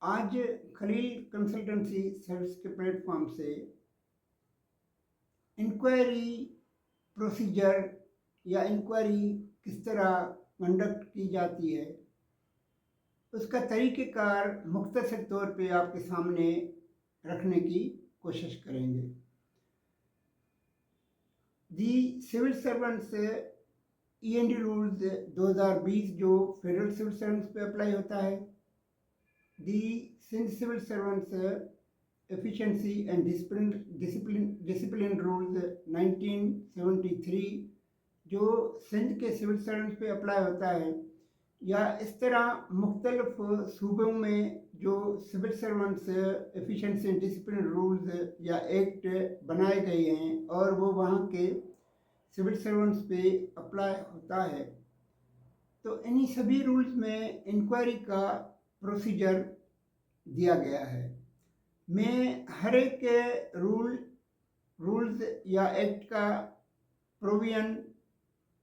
आज Khalil consultancy service के platform से इंक्वायरी प्रोसीजर या इंक्वायरी किस तरह कंडक्ट की जाती है उसका तरीक़ेकार मुख्तसर तौर पे आपके सामने रखने की कोशिश करेंगे। The civil servants END rules 2020 जो फेडरल सिविल सर्वेंट्स पे अप्लाई होता है, the Sindh civil servants efficiency and discipline rules 1973 जो सिंध के सिविल सर्वेंट्स पे अप्लाई होता है, या इस तरह मुख्तलिफ सूबों में जो civil servants efficiency and discipline rules या एक्ट बनाए गए हैं और वो वहाँ के सिविल सर्वेंट्स पे अप्लाई होता है, तो इन्हीं सभी रूल्स में इंक्वायरी का प्रोसीजर दिया गया है। मैं हर एक रूल्स या एक्ट का प्रोविजन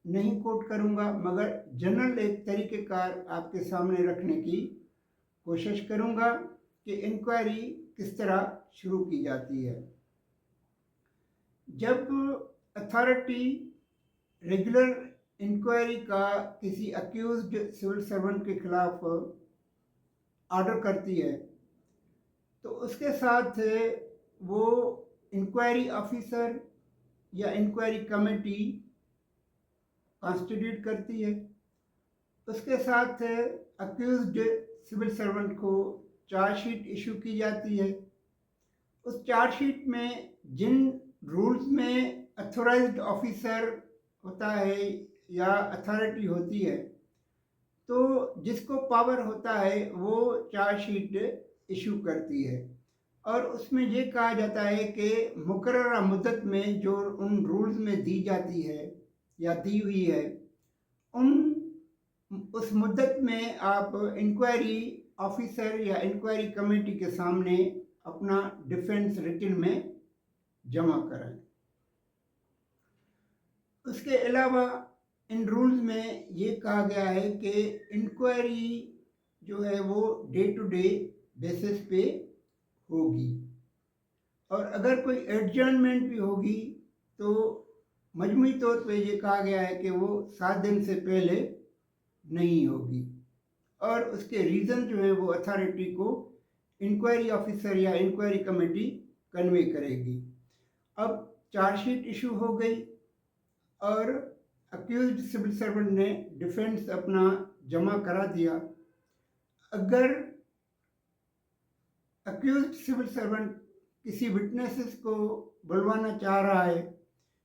नहीं कोट करूंगा, मगर जनरल एक तरीक़ेकार आपके सामने रखने की कोशिश करूंगा कि इंक्वायरी किस तरह शुरू की जाती है। जब अथॉरिटी रेगुलर इंक्वायरी का किसी अक्यूज्ड सिविल सर्वेंट के खिलाफ ऑर्डर करती है, तो उसके साथ वो इंक्वायरी ऑफिसर या इंक्वायरी कमेटी कॉन्स्टिट्यूट करती है। उसके साथ अक्यूज्ड सिविल सर्वेंट को चार्जशीट इशू की जाती है। उस चार्जशीट में जिन रूल्स में अथोराइज्ड ऑफिसर होता है या अथॉरिटी होती है, तो जिसको पावर होता है वो चार्जशीट इशू करती है और उसमें ये कहा जाता है कि मुकर्ररा मुद्दत में जो उन रूल्स में दी जाती है या दी हुई है, उस मुद्दत में आप इंक्वायरी ऑफिसर या इंक्वायरी कमेटी के सामने अपना डिफेंस रिटन में जमा कराएं। उसके अलावा इन रूल्स में ये कहा गया है कि इंक्वायरी जो है वो डे टू डे बेसिस पे होगी और अगर कोई एडजर्नमेंट भी होगी तो मजमूई तौर पे ये कहा गया है कि वो 7 दिन से पहले नहीं होगी और उसके रीज़न जो है वो अथॉरिटी को इंक्वायरी ऑफिसर या इंक्वायरी कमेटी कन्वे करेगी। अब चार्जशीट इशू हो गई और अक्यूज्ड सिविल सर्वेंट ने डिफेंस अपना जमा करा दिया। अगर अक्यूज्ड सिविल सर्वेंट किसी विटनेसेस को बुलवाना चाह रहा है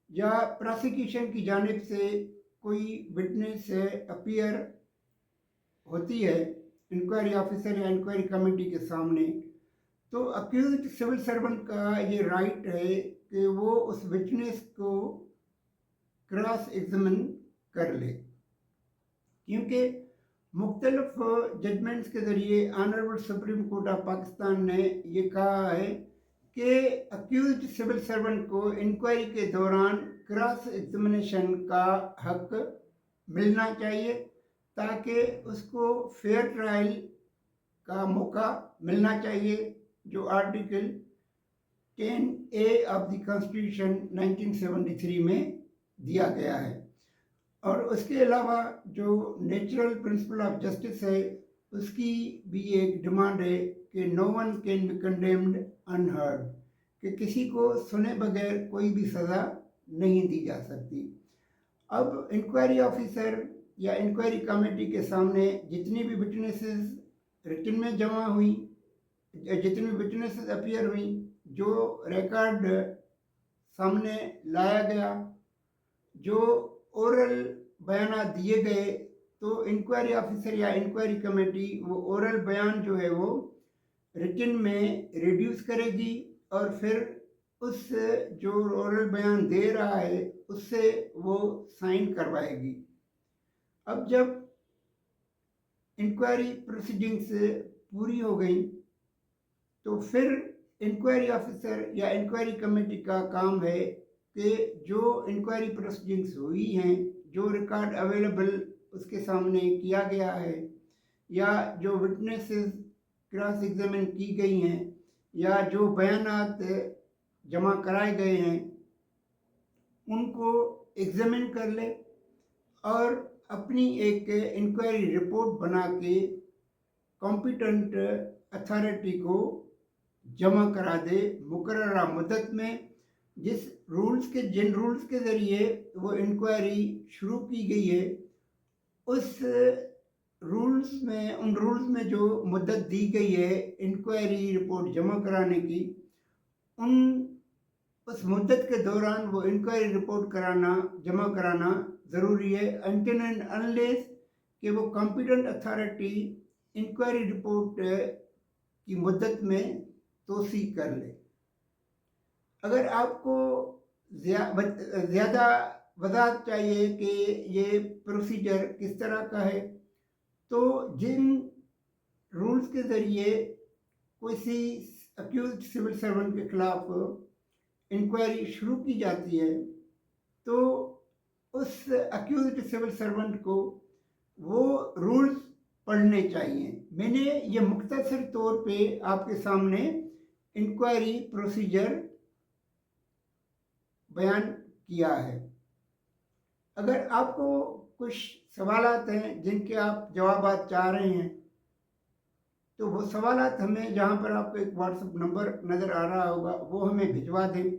या प्रोसिक्यूशन की जानिब से कोई विटनेस अपीयर होती है इंक्वायरी ऑफिसर या इंक्वायरी कमेटी के सामने, तो अक्यूज्ड सिविल सर्वेंट का ये राइट है कि वो उस विटनेस को क्रॉस एग्जामिन कर ले, क्योंकि मुख्तलिफ जजमेंट्स के ज़रिए honourable supreme court of Pakistan ने ये कहा है कि अक्यूज्ड सिविल सर्वेंट को इंक्वायरी के दौरान क्रॉस एग्जामिनेशन का हक मिलना चाहिए ताकि उसको फेयर ट्रायल का मौका मिलना चाहिए, जो article 10A of the constitution 1973 में दिया गया है। और उसके अलावा जो नेचुरल प्रिंसिपल ऑफ जस्टिस है उसकी भी एक डिमांड है कि no one can be condemned unheard, कि किसी को सुने बगैर कोई भी सज़ा नहीं दी जा सकती। अब इंक्वायरी ऑफिसर या इंक्वायरी कमेटी के सामने जितनी भी विटनेसेस रिटन में जमा हुई, जितनी विटनेसेस अपीयर हुई, जो रिकॉर्ड सामने लाया गया, जो ओरल बयान दिए गए, तो इंक्वायरी ऑफिसर या इंक्वायरी कमेटी वो ओरल बयान जो है वो रिटन में रिड्यूस करेगी और फिर उस जो ओरल बयान दे रहा है उससे वो साइन करवाएगी। अब जब इंक्वायरी प्रोसीडिंग्स पूरी हो गई तो फिर इंक्वायरी ऑफिसर या इंक्वायरी कमेटी का काम है कि जो इंक्वायरी प्रोसीडिंग्स हुई हैं, जो रिकॉर्ड अवेलेबल उसके सामने किया गया है या जो विटनेसेस क्रॉस एग्जामिन की गई हैं या जो बयानात जमा कराए गए हैं उनको एग्जामिन कर ले और अपनी एक इंक्वायरी रिपोर्ट बना के कॉम्पिटेंट अथॉरिटी को जमा करा दे मुकर्ररा मुद्दत में। जिन रूल्स के ज़रिए वो इंक्वायरी शुरू की गई है उन रूल्स में जो मुद्दत दी गई है इंक्वायरी रिपोर्ट जमा कराने की, उस मुद्दत के दौरान वो इंक्वायरी रिपोर्ट जमा कराना ज़रूरी है, अनटिल एंड अनलेस कि वो कॉम्पिटेंट अथॉरिटी इंक्वायरी रिपोर्ट की मुद्दत में तोसी कर ले। अगर आपको ज़्यादा वज़ाहत चाहिए कि ये प्रोसीजर किस तरह का है, तो जिन रूल्स के ज़रिए किसी अक्यूज्ड सिविल सर्वेंट के खिलाफ इंक्वायरी शुरू की जाती है तो उस अक्यूज्ड सिविल सर्वेंट को वो रूल्स पढ़ने चाहिए। मैंने ये मुख्तसर तौर पे आपके सामने इंक्वायरी प्रोसीजर बयान किया है। अगर आपको कुछ सवालात हैं जिनके आप जवाबात चाह रहे हैं तो वो सवालात हमें, जहाँ पर आपको एक व्हाट्सएप नंबर नज़र आ रहा होगा, वो हमें भिजवा दें।